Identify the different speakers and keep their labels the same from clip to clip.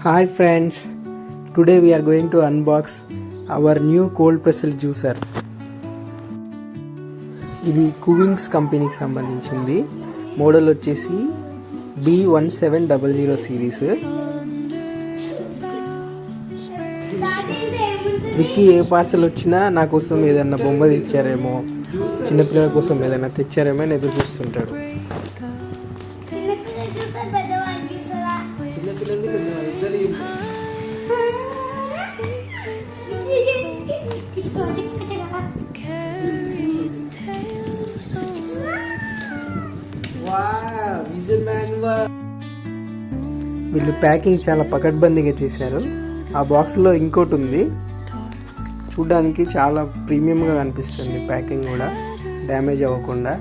Speaker 1: Hi friends, today we are going to unbox our new cold pressed juicer. ఇది కూవింగ్స్ కంపెనీకి సంబంధించింది. Model వచ్చేసి B1700 series. Vicky ఏ parcel వచ్చినా నా కోసం ఏదన్నా బొమ్మ తెచ్చారేమో, చిన్నపిల్లల కోసం ఏదైనా తెచ్చారేమో అని ఎదురు చూస్తుంటాడు. వీళ్ళు ప్యాకింగ్ చాలా పకడ్బందీగా చేశారు. ఆ బాక్స్లో ఇంకోటి ఉంది, చూడడానికి చాలా ప్రీమియంగా కనిపిస్తుంది. ప్యాకింగ్ కూడా డ్యామేజ్ అవ్వకుండా.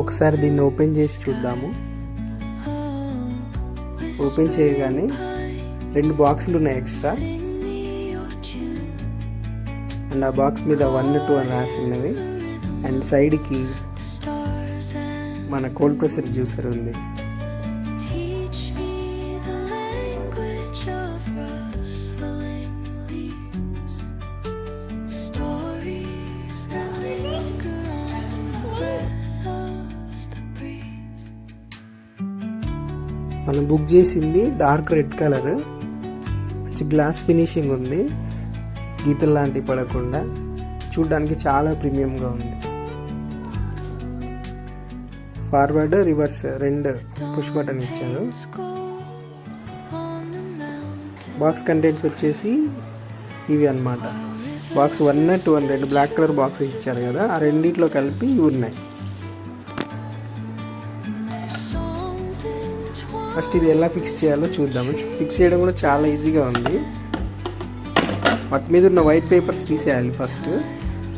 Speaker 1: ఒకసారి దీన్ని ఓపెన్ చేసి చూద్దాము. ఓపెన్ చేయగానే 2 బాక్సులు ఉన్నాయి ఎక్స్ట్రా, అండ్ ఆ బాక్స్ మీద 1, 2 అని రాసి ఉన్నది. అండ్ సైడ్కి మన కోల్డ్ ప్రెషర్ జ్యూసర్ ఉంది. మనం బుక్ చేసింది డార్క్ రెడ్ కలర్, మంచి గ్లాస్ ఫినిషింగ్ ఉంది, గీతలు లాంటివి పడకుండా. చూడడానికి చాలా ప్రీమియంగా ఉంది. ఫార్వర్డ్, రివర్స్ 2 పుష్ బటన్ ఇచ్చారు. బాక్స్ కంటెంట్స్ వచ్చేసి ఇవి అన్నమాట. బాక్స్ 1, 2 అని 2 బ్లాక్ కలర్ బాక్స్ ఇచ్చారు కదా, ఆ రెండిట్లో కలిపి ఇవి ఉన్నాయి. ఫస్ట్ ఇది ఎలా ఫిక్స్ చేయాలో చూద్దాము. ఫిక్స్ చేయడం కూడా చాలా ఈజీగా ఉంది. వాటి మీద ఉన్న వైట్ పేపర్స్ తీసేయాలి ఫస్ట్.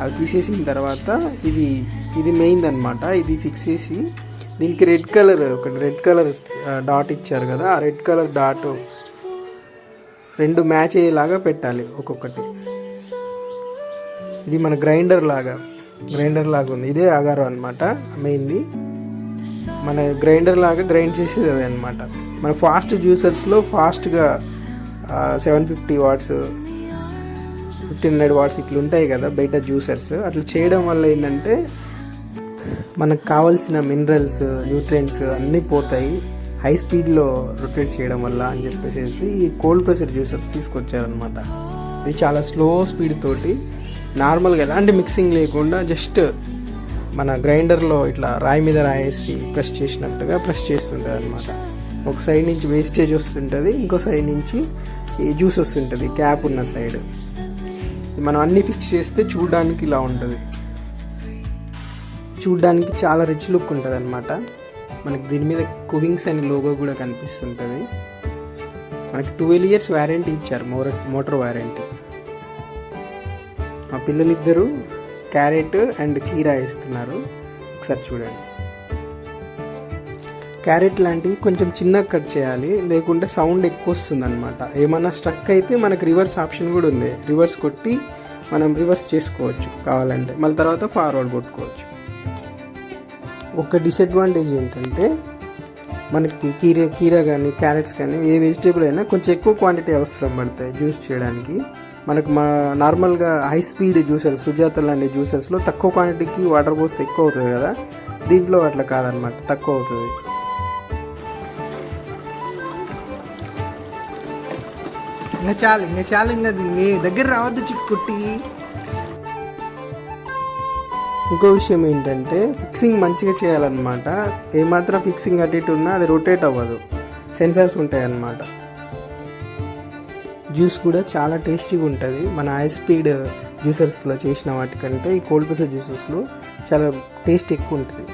Speaker 1: అవి తీసేసిన తర్వాత ఇది మెయిన్ అనమాట. ఇది ఫిక్స్ చేసి దీనికి రెడ్ కలర్ డాట్ ఇచ్చారు కదా, ఆ రెడ్ కలర్ డాట్ 2 మ్యాచ్ అయ్యేలాగా పెట్టాలి ఒక్కొక్కటి. ఇది మన గ్రైండర్ లాగా ఉంది. ఇదే అగారో అనమాట మెయిన్ది. మన గ్రైండర్ లాగా గ్రైండ్ చేసేది అదే అనమాట. మన ఫాస్ట్ జ్యూసర్స్లో ఫాస్ట్గా 750 వాట్స్ 1500 వాట్స్ ఇట్లా ఉంటాయి కదా బయట జ్యూసర్స్. అట్లా చేయడం వల్ల ఏంటంటే మనకు కావాల్సిన మినరల్స్, న్యూట్రియంట్స్ అన్నీ పోతాయి హై స్పీడ్లో రొటేట్ చేయడం వల్ల అని చెప్పేసి ఈ కోల్డ్ ప్రెషర్ జ్యూసర్స్ తీసుకొచ్చారనమాట. ఇది చాలా స్లో స్పీడ్ తోటి నార్మల్గా ఎలాంటి మిక్సింగ్ లేకుండా జస్ట్ మన గ్రైండర్లో ఇట్లా రాయి మీద రాయేసి ప్రెస్ చేసినట్టుగా ప్రెస్ చేస్తుంటుంది అనమాట. ఒక సైడ్ నుంచి వేస్టేజ్ వస్తుంటుంది, ఇంకో సైడ్ నుంచి ఈ జ్యూస్ వస్తుంటుంది క్యాప్ ఉన్న సైడ్. మనం అన్నీ ఫిక్స్ చేస్తే చూడడానికి ఇలా ఉంటుంది. చూడడానికి చాలా రిచ్ లుక్ ఉంటుంది అనమాట. మనకి దీని మీద కూవింగ్స్ అనే లోగో కూడా కనిపిస్తుంటుంది. మనకి 12 years వారంటీ ఇచ్చారు, మోటార్ వారంటీ. మా పిల్లలిద్దరూ క్యారెట్ అండ్ కీరా వేస్తున్నారు. ఒకసారి చూడండి. క్యారెట్ లాంటివి కొంచెం చిన్నగా కట్ చేయాలి, లేకుంటే సౌండ్ ఎక్కువ వస్తుంది అనమాట. ఏమన్నా స్ట్రక్ అయితే మనకు రివర్స్ ఆప్షన్ కూడా ఉంది. రివర్స్ కొట్టి మనం రివర్స్ చేసుకోవచ్చు కావాలంటే, మళ్ళీ తర్వాత ఫార్వర్డ్ కొట్టుకోవచ్చు. ఒక డిసడ్వాంటేజ్ ఏంటంటే మనకి కీరా కానీ క్యారెట్స్ కానీ ఏ వెజిటేబుల్ అయినా కొంచెం ఎక్కువ క్వాంటిటీ అవసరం పడతాయి జ్యూస్ చేయడానికి. మనకు నార్మల్గా హై స్పీడ్ జ్యూసర్స్, సుజాత లాంటి జ్యూసర్స్లో తక్కువ క్వాంటిటీకి వాటర్ పోస్తే ఎక్కువ అవుతుంది కదా, దీంట్లో అట్లా కాదనమాట, తక్కువ అవుతుంది. ఇంకా చాలు ఇంకా దీన్ని దగ్గర రావద్దు చిక్కుట్టి. ఇంకో విషయం ఏంటంటే ఫిక్సింగ్ మంచిగా చేయాలన్నమాట. ఏమాత్రం ఫిక్సింగ్ అటు ఇటు ఉన్నా అది రొటేట్ అవ్వదు, సెన్సార్స్ ఉంటాయి అన్నమాట. జ్యూస్ కూడా చాలా టేస్టీగా ఉంటుంది. మన హై స్పీడ్ జ్యూసర్స్లో చేసిన వాటికంటే ఈ కోల్డ్ ప్రెషర్ జ్యూసెస్లో చాలా టేస్ట్ ఎక్కువ ఉంటుంది.